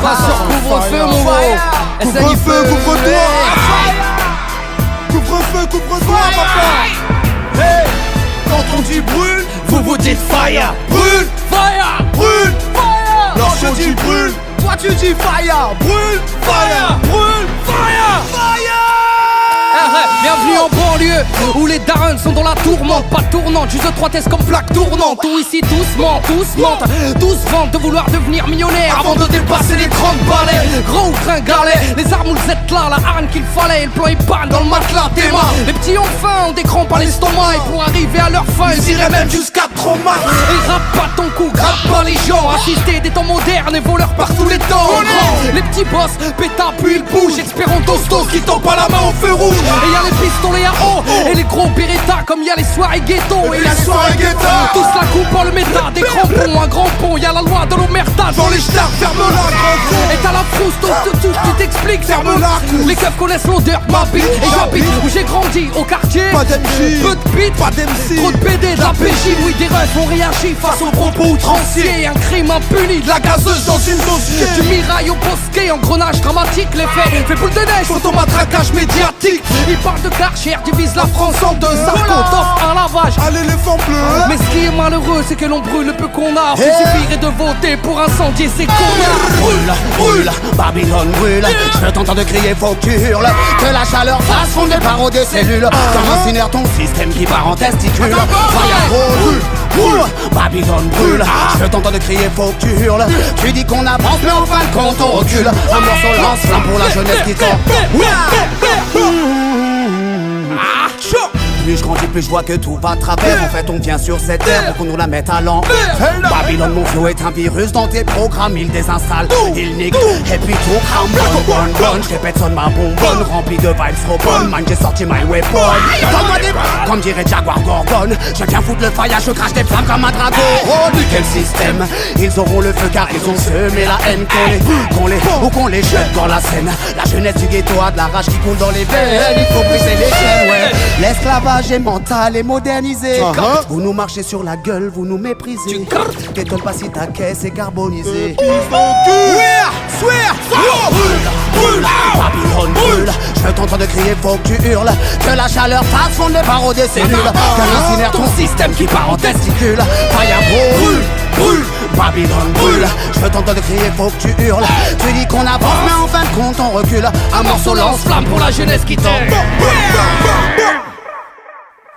Pas sur couvre-feu, mon gros. Couvre-feu, couvre-toi. Couvre-feu, couvre-toi, papa. Hey, quand on dit brûle, Vous vous dites fire. brûle, Fire. brûle. Fire. Lorsqu'on dit brûle, toi tu dis fire, brûle, fire, brûle, fire, fire. Bienvenue en banlieue où les darons sont dans la tourmente. Pas tournante, juste 3 tests comme plaque tournante. Tout ici doucement, tous mentent, tous vantent de vouloir devenir millionnaire avant de dépasser les 30 balais. Gros tringalet, les armes ou le Z-là, la harne qu'il fallait. Et le plan il panne dans le matelas des mains. Les petits ont faim, ont des crampes à l'estomac. Et pour arriver à leur fin, ils iraient même jusqu'à trauma. Et rappe pas ton cou, grappe pas les gens. Assistés des temps modernes et voleurs par tous les temps. Les petits boss, pétard puis ils bougent. Espérons tostos qui tombent pas la main au feu rouge. Et y'a les pistolets à eau et les gros Beretta comme y'a les soirées ghetto. Et les soirées ghetto. tous la coupe en le méta. Des crampons, un grand pont, y'a la loi de l'omerta. Dans les stars, ferme-la, grand con. Et t'as la frousse, tu t'expliques, Ferme-la, les keufs connaissent l'odeur de ma bite. Et j'habite où j'ai grandi, au quartier. Pas d'MJ, peu de beat, pas d'MC. trop de PD, de la PJ. Oui, des refs ont réagi face aux propos outranciers. Un crime impuni, de la gazeuse dans une dossier. Du mirail au bosquet, engrenage dramatique. Les faits, fait boule de neige, photomatraquage médiatique. Ils parlent de Karcher, divise la France en deux. Ça t'offre un lavage. À l'éléphant bleu. Mais ce qui est malheureux, c'est que l'on brûle le peu qu'on a. Il suffirait de voter pour incendier ces connards. Brûle, brûle, Babylone brûle. Je t'entends de crier, faut que tu hurles. Que la chaleur fasse fondre les barreaux des cellules. Comme incinère ton système qui part en testicule. Brûle, brûle, Babylone brûle. Je t'entends de crier, faut que tu hurles. Tu dis qu'on avance, mais en fin de compte on recule. Un morceau lance-flamme pour la jeunesse qui tord. Plus je grandis, plus je vois que tout va de travers. En fait, on vient sur cette terre pour qu'on nous la mette à l'envers. Babylone, mon flow est un virus dans tes programmes. Il désinstalle, il nique, et puis tout crame. Bonne, je répète, sonne ma bonbonne. Rempli de vibes trop bonnes, man, j'ai sorti my weapon. Donne-moi des comme dirait Jaguar Gorgon. Je viens foutre le faillage, je crache des flammes comme un dragon. Oh, quel système. Ils auront le feu car ils ont semé la haine. Qu'on les jette dans la Seine. La jeunesse du ghetto a de la rage qui coule dans les veines. Il faut briser les chaînes, ouais. L'esclavage est mental et modernisé. Vous nous marchez sur la gueule, vous nous méprisez. T'étonnes pas si ta caisse est carbonisée. Swear, Brûle, Babylone brûle. Je t'entends de crier, faut que tu hurles. Que la chaleur fasse fondre les barreaux des cellules. Que incinère ton système qui part en testicule. Fire brûle, Babylone brûle. Je t'entends de crier, faut que tu hurles. Tu dis qu'on avance, mais en fin de compte on recule. Un morceau lance-flamme pour la jeunesse qui tombe.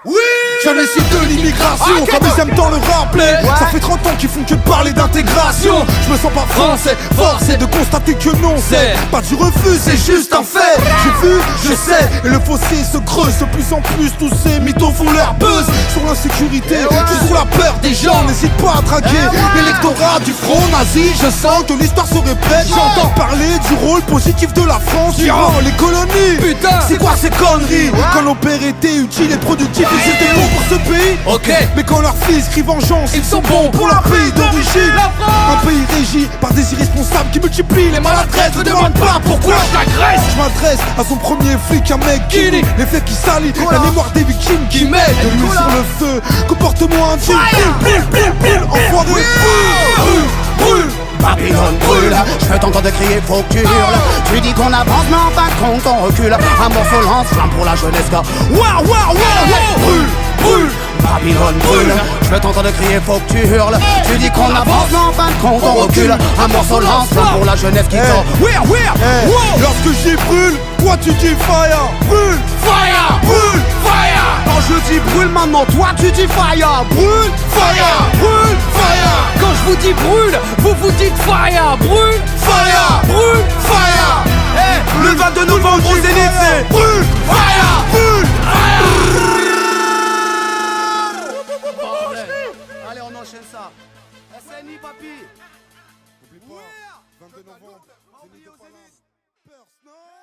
oui. Jamais cite de l'immigration, comme ils aiment tant le rappeler. Ça fait 30 ans qu'ils font que de parler d'intégration. Je me sens pas français, forcé de constater que non, c'est pas du refus, c'est juste un fait. J'ai vu, je sais, et le fossé se creuse de plus en plus. Tous ces mythos font leur buzz sur l'insécurité, juste sur la peur des gens. N'hésite pas à traquer l'électorat du front nazi. Je sens que l'histoire se répète. J'entends parler du rôle positif de la France durant les colonies. Putain, c'est quoi ces conneries? Quand nos pères étaient utiles et productifs, ils étaient bons pour ce pays. ok, Mais quand leurs fils crient vengeance, ils sont bons pour leur pays d'origine. Un pays régi par des irresponsables qui multiplient les maladresses. Ne demande pas pourquoi je l'agresse. Je m'adresse à son premier flic, un mec qui nie les faits qui salient la mémoire des victimes, qui met de l'huile sur le feu. Comportement indigne, brûle, enfoiré, brûle. Babylone brûle, je t'entends de crier, faut que tu hurles. Tu dis qu'on avance, mais en fin de compte on recule. Un morceau lance-flamme pour la jeunesse car brûle, Babylone brûle. Je t'entends de crier, faut que tu hurles. Tu dis qu'on avance, mais en fin de compte on recule. Un morceau lance-flamme pour la jeunesse qui tord. Lorsque j'y brûle, toi tu dis fire. Brûle, fire, brûle, fire. Quand je dis brûle maintenant, toi tu dis fire. Brûle, fire, brûle, fire. Quand je vous dis brûle, vous vous dites fire. Brûle, Fire, brûle, fire. Le 22 novembre au Zénith, c'est Brûle, fire, brûle. Allez, on enchaîne ça. SNI, papi. N'oublie pas, 22 novembre, Zénith de Palace. Personne.